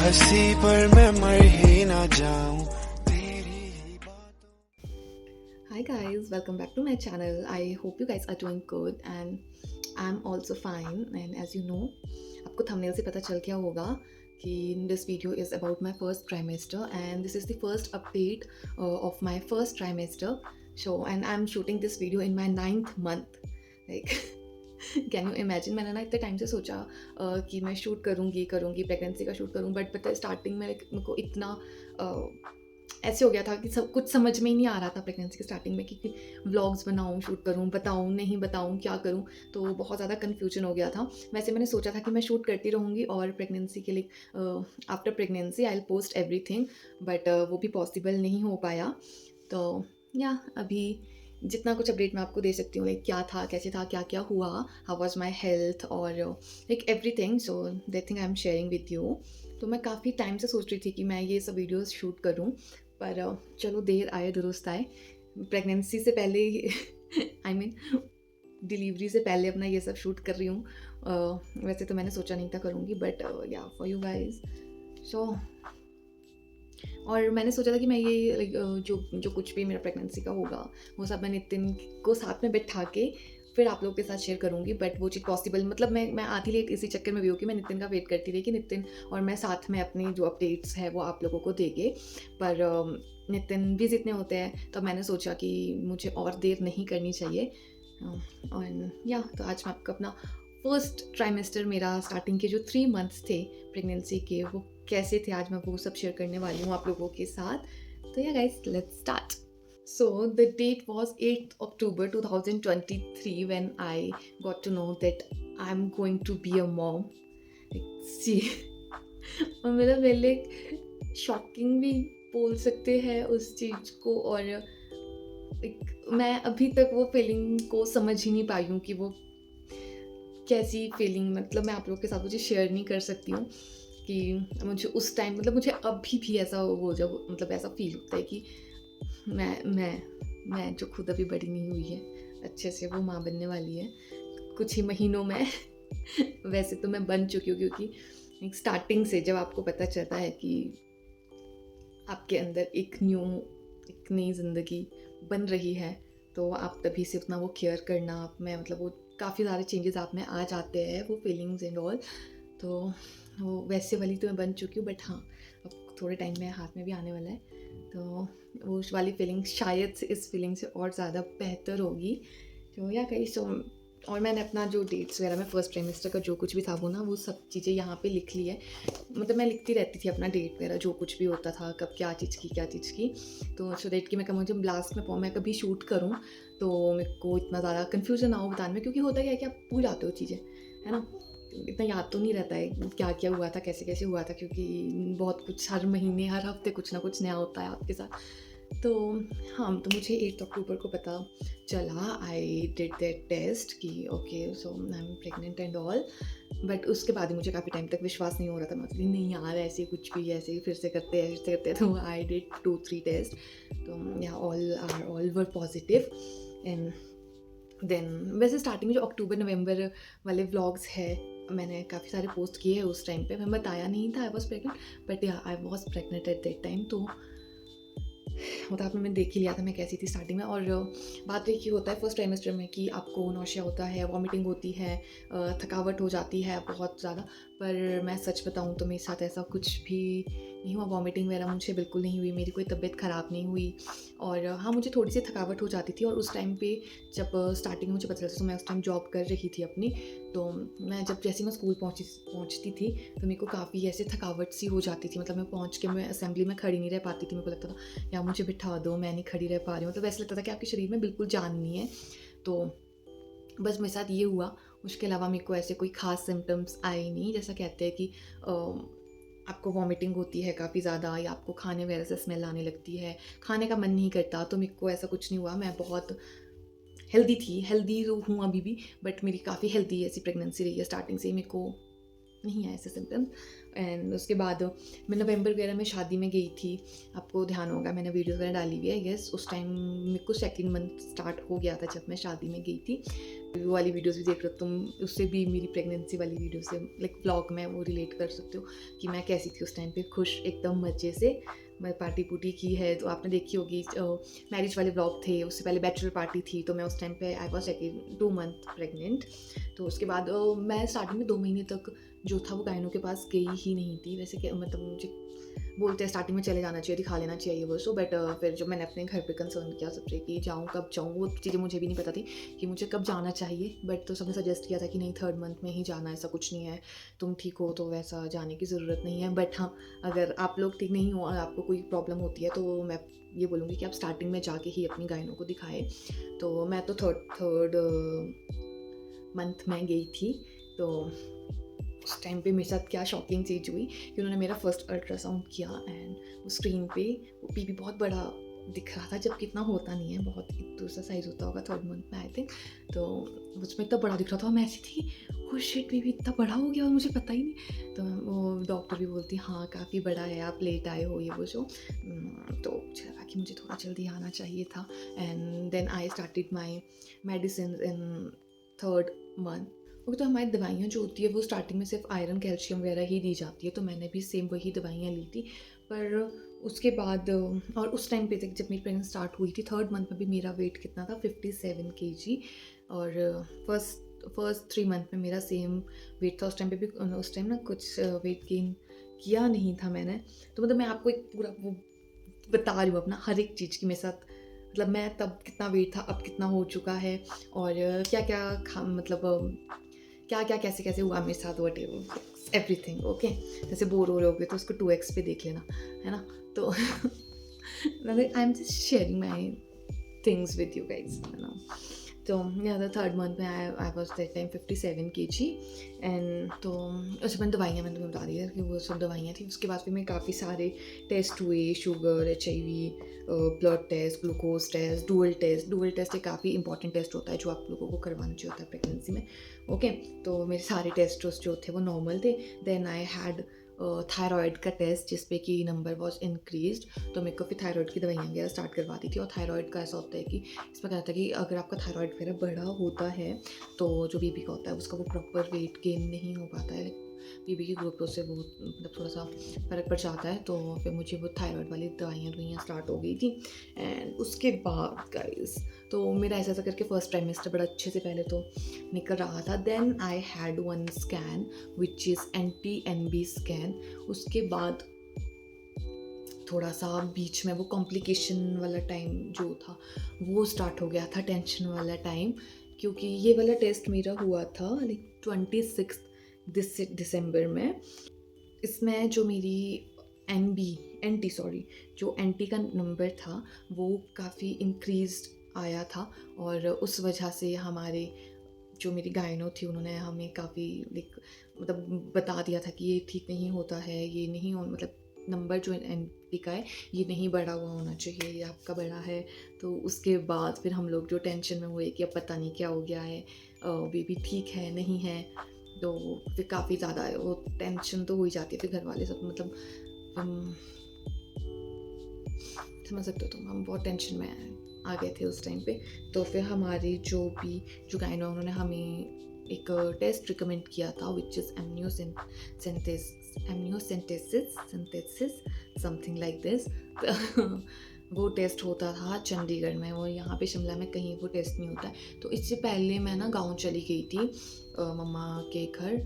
हंसी पर मैं मर ही ना जाऊं तेरी ही बातों। Hi guys, welcome back to my channel. I hope you guys are doing good and I'm also fine. And as you know, आपको thumbnail से पता चल गया होगा कि this video is about my first trimester and this is the first update of my first trimester. So and I'm shooting this video in my 9th month. Like can you imagine, मैंने ना इतने time से सोचा कि मैं shoot करूँगी pregnancy का shoot करूँ, बट पता है स्टार्टिंग में मेरे को इतना ऐसे हो गया था कि सब कुछ समझ में ही नहीं आ रहा था प्रेगनेंसी के स्टार्टिंग में कि व्लॉग्स बनाऊँ, शूट करूँ, बताऊँ नहीं बताऊँ, क्या करूँ। तो बहुत ज़्यादा कन्फ्यूजन हो गया था। वैसे मैंने सोचा था कि मैं शूट करती रहूँगी और प्रेगनेंसी के लिए after pregnancy I will post everything, but वो भी पॉसिबल नहीं हो पाया। तो या अभी जितना कुछ अपडेट मैं आपको दे सकती हूँ, लाइक क्या था, कैसे था, क्या क्या हुआ, हाउ वाज माय हेल्थ और like everything, so that thing I am sharing with you. तो मैं काफ़ी टाइम से सोच रही थी कि मैं ये सब वीडियोस शूट करूँ, पर चलो देर आए दुरुस्त आए। प्रेगनेंसी से पहले आई मीन डिलीवरी से पहले अपना ये सब शूट कर रही हूँ। वैसे तो मैंने सोचा नहीं था करूँगी, बट या फॉर यू गाइज। सो और मैंने सोचा था कि मैं ये लाइक जो जो कुछ भी मेरा प्रेगनेंसी का होगा वो सब मैं नितिन को साथ में बैठा के फिर आप लोगों के साथ शेयर करूँगी, बट वो चीज़ पॉसिबल, मतलब मैं आधी लेट इसी चक्कर में भी हूँ कि मैं नितिन का वेट करती रही कि नितिन और मैं साथ में अपनी जो अपडेट्स है वो आप लोगों को देंगे, पर नितिन भी जितने होते हैं तो मैंने सोचा कि मुझे और देर नहीं करनी चाहिए। और या तो आज मैं आपको अपना फर्स्ट ट्राइमेस्टर, मेरा स्टार्टिंग के जो 3 मंथ्स थे प्रेगनेंसी के, वो कैसे थे, आज मैं वो सब शेयर करने वाली हूँ आप लोगों के साथ। तो या guys, let's start. So the date was 8th October 2023 when I got to know that I'm going to be a mom. Like, see, और मतलब मेरे लिए शॉकिंग भी बोल सकते हैं उस चीज़ को, और like, मैं अभी तक वो फीलिंग को समझ ही नहीं पाई हूँ कि वो कैसी फीलिंग, मतलब मैं आप लोगों के साथ मुझे शेयर नहीं कर सकती हूँ कि मुझे उस टाइम, मतलब मुझे अभी भी ऐसा वो जब मतलब ऐसा फील होता है कि मैं जो खुद अभी बड़ी नहीं हुई है अच्छे से, वो माँ बनने वाली है कुछ ही महीनों में। वैसे तो मैं बन चुकी हूँ, क्योंकि स्टार्टिंग से जब आपको पता चलता है कि आपके अंदर एक नई ज़िंदगी बन रही है, तो आप तभी से उतना वो केयर करना आप में, मतलब वो काफ़ी सारे चेंजेस आप में आ जाते हैं, वो फीलिंग्स एंड ऑल। तो वो वैसे वाली तो मैं बन चुकी हूँ, बट हाँ, अब थोड़े टाइम में हाथ में भी आने वाला है, तो वो उस वाली फीलिंग शायद से इस फीलिंग से और ज़्यादा बेहतर होगी। तो या कहीं सो, और मैंने अपना जो डेट्स वगैरह में फर्स्ट ट्राइमेस्टर का जो कुछ भी था वो ना, वो सब चीज़ें यहाँ पे लिख ली है। मतलब मैं लिखती रहती थी अपना डेट वगैरह, जो कुछ भी होता था, कब क्या चीज़ की, तो सो डेट की मैं मुझे लास्ट में मैं कभी शूट करूँ तो मेरे को इतना ज़्यादा कन्फ्यूजन ना हो बताने में, क्योंकि होता क्या है कि आप भूल जाते हो चीज़ें, है ना। इतना याद तो नहीं रहता है क्या क्या हुआ था, कैसे कैसे हुआ था, क्योंकि बहुत कुछ हर महीने हर हफ्ते कुछ ना कुछ नया होता है आपके साथ। तो हाँ, तो मुझे 8 अक्टूबर को पता चला, आई डिड दैट टेस्ट कि okay so I am pregnant and all, but उसके बाद ही मुझे काफ़ी टाइम तक विश्वास नहीं हो रहा था। मतलब नहीं यार, ऐसे कुछ भी ऐसे ही फिर से करते हैं, तो आई डिड 2-3 टेस्ट, तो या all were positive. And then वैसे स्टार्टिंग में जो अक्टूबर नवंबर वाले व्लॉग्स है, मैंने काफ़ी सारे पोस्ट किए हैं उस टाइम पे, मैं बताया नहीं था आई वॉज प्रेगनेंट, बट या I was pregnant at that time. तो वो तो आपने मैंने देख ही लिया था मैं कैसी थी स्टार्टिंग में। और बात एक ही होता है फर्स्ट ट्राइमेस्टर में कि आपको नौशिया होता है, वॉमिटिंग होती है, थकावट हो जाती है बहुत ज़्यादा, पर मैं सच बताऊँ तो मेरे साथ ऐसा कुछ भी नहीं हुआ। वॉमिटिंग वगैरह मुझे बिल्कुल नहीं हुई, मेरी कोई तबीयत ख़राब नहीं हुई। और हाँ, मुझे थोड़ी सी थकावट हो जाती थी, और उस टाइम पे जब स्टार्टिंग में मुझे पता चला तो मैं उस टाइम जॉब कर रही थी अपनी, तो मैं जब जैसे मैं स्कूल पहुँचती थी तो मेरे को काफ़ी ऐसे थकावट सी हो जाती थी। मतलब मैं पहुँच के मैं असेंबली में खड़ी नहीं रह पाती थी, मेरे को लगता था या मुझे बिठा दो, मैं नहीं खड़ी रह पा रही हूँ। मतलब ऐसा लगता था कि आपके शरीर में बिल्कुल जान नहीं है। तो बस मेरे साथ ये हुआ, उसके अलावा मेरे को ऐसे कोई ख़ास सिम्पटम्स आए नहीं। जैसा कहते हैं कि आपको वॉमिटिंग होती है काफ़ी ज़्यादा, या आपको खाने वगैरह से स्मेल आने लगती है, खाने का मन नहीं करता, तो मेरे को ऐसा कुछ नहीं हुआ। मैं बहुत हेल्दी थी, हेल्दी हूँ अभी भी, बट मेरी काफ़ी हेल्दी ऐसी प्रेगनेंसी रही है स्टार्टिंग से ही। मेरे को नहीं आए ऐसे सिम्टम्स। एंड उसके बाद मैं नवंबर वगैरह में शादी में गई थी, आपको ध्यान होगा मैंने वीडियोस वगैरह डाली हुई है। यस, उस टाइम मेरे को सेकंड मंथ स्टार्ट हो गया था जब मैं शादी में गई थी। वो वाली वीडियोस भी देख रहे हो तुम, उससे भी मेरी प्रेगनेंसी वाली वीडियो से लाइक व्लॉग में वो रिलेट कर सकते हो कि मैं कैसी थी उस टाइम पे, खुश एकदम मज़े से। मैं पार्टी पुर्टी की है तो आपने देखी होगी, मैरिज वाले व्लॉग थे, उससे पहले बैचलर पार्टी थी, तो मैं उस टाइम पे I was second 2 month pregnant. तो उसके बाद मैं स्टार्टिंग में 2 महीने तक जो था वो गायनों के पास गई ही नहीं थी। वैसे कि मतलब मुझे बोलते हैं स्टार्टिंग में चले जाना चाहिए, दिखा लेना चाहिए वो सो, बट फिर जब मैंने अपने घर पे कंसर्न किया सबसे कि जाऊँ कब जाऊँ, वो चीज़ें मुझे भी नहीं पता थी कि मुझे कब जाना चाहिए। बट तो सबने सजेस्ट किया था कि नहीं 3rd मंथ में ही जाना, ऐसा कुछ नहीं है, तुम ठीक हो तो वैसा जाने की ज़रूरत नहीं है। बट हाँ, अगर आप लोग ठीक नहीं हो और आपको कोई प्रॉब्लम होती है तो मैं ये बोलूँगी कि आप स्टार्टिंग में जाके ही अपनी गायनों को दिखाएं। तो मैं तो थर्ड मंथ में गई थी। तो उस टाइम पे मेरे साथ क्या शॉकिंग चीज़ हुई कि उन्होंने मेरा फर्स्ट अल्ट्रासाउंड किया एंड वो स्क्रीन पे वो बेबी बहुत बड़ा दिख रहा था, जबकि इतना होता नहीं है, बहुत इतना सा साइज़ होता होगा 3rd मंथ में आई थिंक। तो उसमें इतना बड़ा दिख रहा था, मैं ऐसी थी ओह शिट बेबी इतना बड़ा हो गया और मुझे पता ही नहीं। तो वो डॉक्टर भी बोलती हाँ काफ़ी बड़ा है, आप लेट आए हो ये वो जो। तो मुझे लगा कि मुझे थोड़ा जल्दी आना चाहिए था। And then I started my medicine in 3rd month. क्योंकि तो हमारी दवाइयाँ जो होती है वो स्टार्टिंग में सिर्फ आयरन कैल्शियम वगैरह ही दी जाती है, तो मैंने भी सेम वही दवाइयाँ ली थी। पर उसके बाद और उस टाइम पे जब मेरी प्रेगनेंसी स्टार्ट हुई थी 3rd मंथ में भी मेरा वेट कितना था 57 kg। और फर्स्ट 3 मंथ में मेरा सेम वेट था। उस टाइम पे भी उस टाइम ना कुछ वेट गेन किया नहीं था मैंने। तो मतलब मैं आपको एक पूरा वो बता रही हूँ अपना हर एक चीज़ की मेरे साथ, मतलब मैं तब कितना वेट था, अब कितना हो चुका है, और क्या क्या खा मतलब क्या क्या कैसे कैसे हुआ मेरे साथ, वट एवरीथिंग। ओके, जैसे बोर हो रहे होगे तो उसको 2x पे देख लेना, है ना। तो I am just sharing my things with you guys, है ना। तो या था 3rd मंथ में I was that time 57 kg। And तो उसके बाद दवाइयाँ मैंने तुम्हें बता दिया कि वो सब दवाइयाँ थी। उसके बाद फिर मैं काफ़ी सारे टेस्ट हुए, sugar, HIV, blood test, glucose test, dual test एक काफ़ी इंपॉर्टेंट टेस्ट होता है जो आप लोगों को करवाना चाहिए होता है प्रेगनेंसी में। ओके, तो मेरे सारे टेस्ट जो थे वो नॉर्मल थे। देन आई हैड थायराइड का टेस्ट जिस पे कि नंबर वॉज इंक्रीज्ड, तो मेरे को फिर थायराइड की दवाइयाँ वगैरह स्टार्ट करवा दी थी। और थायराइड का ऐसा होता है कि इसमें क्या होता है कि अगर आपका थायराइड वगैरह बड़ा होता है तो जो बेबी का होता है उसका वो प्रॉपर वेट गेन नहीं हो पाता है, बेबी की ग्रोथ से वो मतलब थोड़ा सा फ़र्क पड़ जाता है। तो फिर मुझे वो थायराइड वाली दवाइयाँ स्टार्ट हो गई थी। एंड उसके बाद गाइस तो मेरा ऐसा करके फर्स्ट ट्राइमेस्टर बड़ा अच्छे से पहले तो निकल रहा था। Then I had one scan which is NT-NB scan. उसके बाद थोड़ा सा बीच में वो कॉम्प्लिकेशन वाला टाइम जो था वो स्टार्ट हो गया था, टेंशन वाला टाइम, क्योंकि ये वाला टेस्ट मेरा हुआ था लाइक 26 दिसंबर में। इसमें जो मेरी जो NT का नंबर था वो काफ़ी इंक्रीज्ड आया था। और उस वजह से हमारे जो मेरी गायनो थी उन्होंने हमें काफ़ी लाइक मतलब बता दिया था कि ये ठीक नहीं होता है, ये नहीं हो मतलब नंबर जो NT का है ये नहीं बढ़ा हुआ होना चाहिए, ये आपका बढ़ा है। तो उसके बाद फिर हम लोग जो टेंशन में हुए कि अब पता नहीं क्या हो गया है, बेबी ठीक है नहीं है। तो फिर काफ़ी ज़्यादा वो टेंशन तो हो ही जाती है, फिर घर वाले सब मतलब समझ सकते हो तुम, हम बहुत टेंशन में आ गए थे उस टाइम पे। तो फिर हमारी जो गायनो उन्होंने हमें एक टेस्ट रिकमेंड किया था which is amniocentesis something like this. वो टेस्ट होता था चंडीगढ़ में, वो यहाँ पे शिमला में कहीं वो टेस्ट नहीं होता है। तो इससे पहले मैं ना गाँव चली गई थी मम्मा के घर,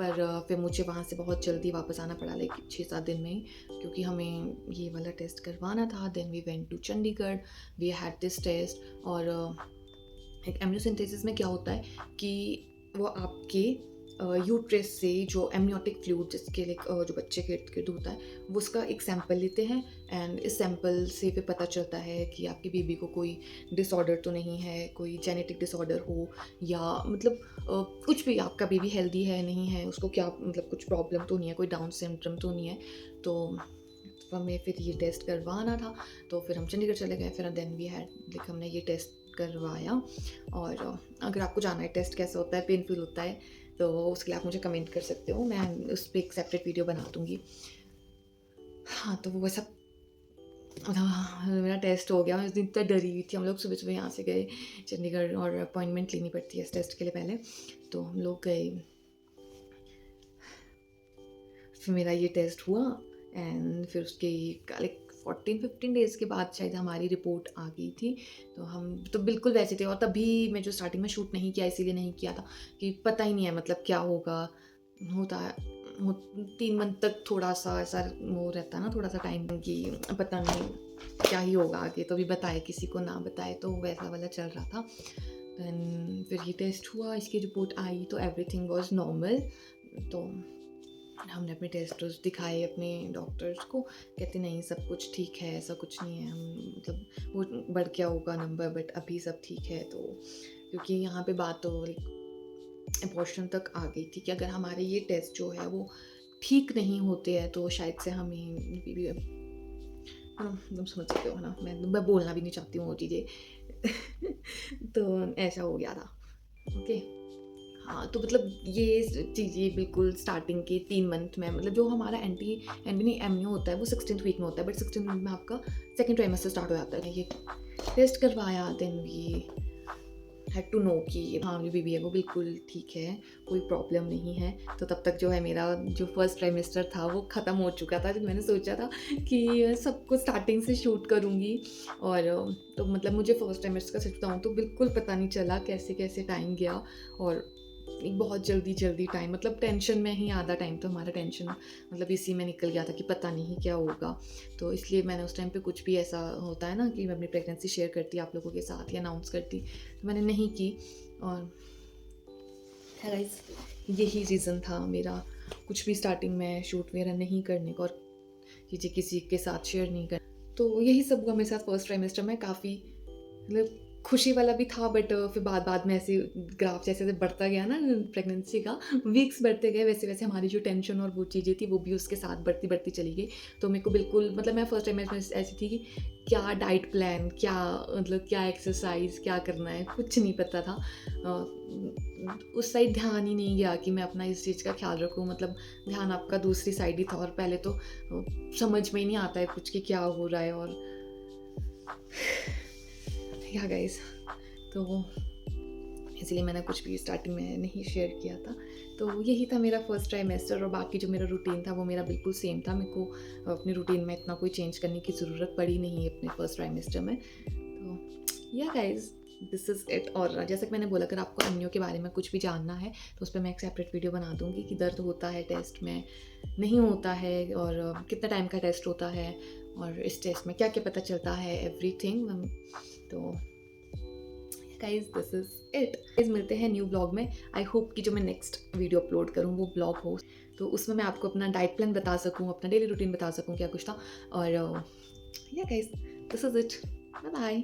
पर फिर मुझे वहाँ से बहुत जल्दी वापस आना पड़ा लाइक 6-7 दिन में ही, क्योंकि हमें ये वाला टेस्ट करवाना था। Then we went to Chandigarh, we had this test. और एक एमनियोसेंटेसिस में क्या होता है कि वो आपके यूट्रस से जो एमनियोटिक फ्लूइड जिसके लाइक जो बच्चे के इर्द गिर्द होता है वो उसका एक सैंपल लेते हैं। एंड इस सैंपल से फिर पता चलता है कि आपके बेबी को कोई डिसऑर्डर तो नहीं है, कोई जेनेटिक डिसऑर्डर हो या मतलब कुछ भी, आपका बेबी हेल्दी है नहीं है, उसको क्या मतलब कुछ प्रॉब्लम तो नहीं है, कोई डाउन सिंड्रोम तो नहीं है। तो हमें फिर ये टेस्ट करवाना था, तो फिर हम चंडीगढ़ चले गए। फिर देन वी हैड लाइक हमने ये टेस्ट करवाया। और अगर आपको जानना है टेस्ट कैसा होता है, पेनफुल होता है, तो उसके लिए आप मुझे कमेंट कर सकते हो, मैं उस पर एक सेपरेट वीडियो बना दूँगी। हाँ, तो वो वैसा मेरा टेस्ट हो गया। मैं उस दिन इतना डरी हुई थी। हम लोग सुबह-सुबह यहाँ से गए चंडीगढ़ और अपॉइंटमेंट लेनी पड़ती है इस टेस्ट के लिए पहले। तो हम लोग गए, फिर मेरा ये टेस्ट हुआ एंड फिर उसके लाइक 14-15 डेज़ के बाद शायद हमारी रिपोर्ट आ गई थी। तो हम तो बिल्कुल वैसे थे, और तभी मैं जो स्टार्टिंग में शूट नहीं किया इसीलिए नहीं किया था कि पता ही नहीं है मतलब क्या होगा। होता है हो 3 मंथ तक थोड़ा-सा ऐसा वो रहता है ना, थोड़ा-सा टाइम कि पता नहीं क्या ही होगा आगे, तो अभी बताए किसी को ना बताए, तो वैसा वाला चल रहा था। देन फिर ये टेस्ट हुआ, इसकी रिपोर्ट आई तो एवरीथिंग वाज़ नॉर्मल। तो हमने अपने टेस्ट वेस्ट दिखाए अपने डॉक्टर्स को, कहते नहीं सब कुछ ठीक है, ऐसा कुछ नहीं है, हम मतलब वो बढ़ गया होगा नंबर बट अभी सब ठीक है। तो क्योंकि यहाँ पे बात तो अबॉर्शन तक आ गई थी कि अगर हमारे ये टेस्ट जो है वो ठीक नहीं होते हैं तो शायद से हमें भी है ना, तुम समझ सकते हो ना, मैं बोलना भी नहीं चाहती हूँ वो चीज़ें। तो ऐसा हो गया था। ओके। हाँ, तो मतलब ये चीज़ें बिल्कुल स्टार्टिंग के 3 मंथ में, मतलब जो हमारा एंटी नहीं एमनियो होता है वो 16th वीक में होता है, बट 16th वीक में आपका सेकंड ट्राइमेस्टर स्टार्ट हो जाता है। ये टेस्ट करवाया, then we had to know कि हाँ, जो बेबी है वो बिल्कुल ठीक है, कोई प्रॉब्लम नहीं है। तो तब तक जो है मेरा जो फर्स्ट ट्राइमेस्टर था वो ख़त्म हो चुका था। जो मैंने सोचा था कि सब कुछ स्टार्टिंग से शूट करूँगी, और तो मतलब मुझे फर्स्ट ट्राइमेस्टर का सच बताऊँ तो बिल्कुल पता नहीं चला कैसे टाइम गया। और एक बहुत जल्दी टाइम, मतलब टेंशन में ही आधा टाइम तो हमारा टेंशन मतलब इसी में निकल गया था कि पता नहीं क्या होगा। तो इसलिए मैंने उस टाइम पे कुछ भी ऐसा होता है ना कि मैं अपनी प्रेगनेंसी शेयर करती आप लोगों के साथ या अनाउंस करती, तो मैंने नहीं की। और गाइस, यही रीज़न था मेरा कुछ भी स्टार्टिंग में शूट वगैरह नहीं करने का और चीज़ें किसी के साथ शेयर नहीं कर। तो यही सब हुआ मेरे साथ फर्स्ट ट्राइमेस्टर में। काफ़ी मतलब खुशी वाला भी था, बट फिर बाद में ऐसे ग्राफ जैसे बढ़ता गया ना प्रेगनेंसी का, वीक्स बढ़ते गए वैसे हमारी जो टेंशन और वो चीज़ें थी वो भी उसके साथ बढ़ती चली गई। तो मेरे को बिल्कुल मतलब मैं फर्स्ट टाइम में ऐसी थी कि क्या डाइट प्लान, क्या मतलब क्या एक्सरसाइज क्या करना है, कुछ नहीं पता था। उस साइड ध्यान ही नहीं गया कि मैं अपना इस चीज़ का ख्याल रखूँ, मतलब ध्यान आपका दूसरी साइड ही था। और पहले तो समझ में ही नहीं आता है कुछ कि क्या हो रहा है। और या गाइस, तो इसलिए मैंने कुछ भी स्टार्टिंग में नहीं शेयर किया था। तो यही था मेरा फर्स्ट ट्राइमेस्टर, और बाकी जो मेरा रूटीन था वो मेरा बिल्कुल सेम था। मेरे को अपने रूटीन में इतना कोई चेंज करने की ज़रूरत पड़ी नहीं अपने फर्स्ट ट्राइमेस्टर में। तो या गाइस, दिस इज़ इट। और जैसे कि मैंने बोला, अगर आपको एमनियो के बारे में कुछ भी जानना है तो उस पर मैं एक सेपरेट वीडियो बना दूँगी कि दर्द होता है टेस्ट में, नहीं होता है, और कितना टाइम का टेस्ट होता है, और इस टेस्ट में क्या क्या पता चलता है, एवरीथिंग। तो guys, this is it. Guys, मिलते हैं न्यू ब्लॉग में। आई होप कि जो मैं नेक्स्ट वीडियो अपलोड करूँ वो ब्लॉग हो, तो उसमें मैं आपको अपना डाइट प्लान बता सकूँ, अपना डेली रूटीन बता सकूँ क्या कुछ था। और या guys, this is it. Bye bye.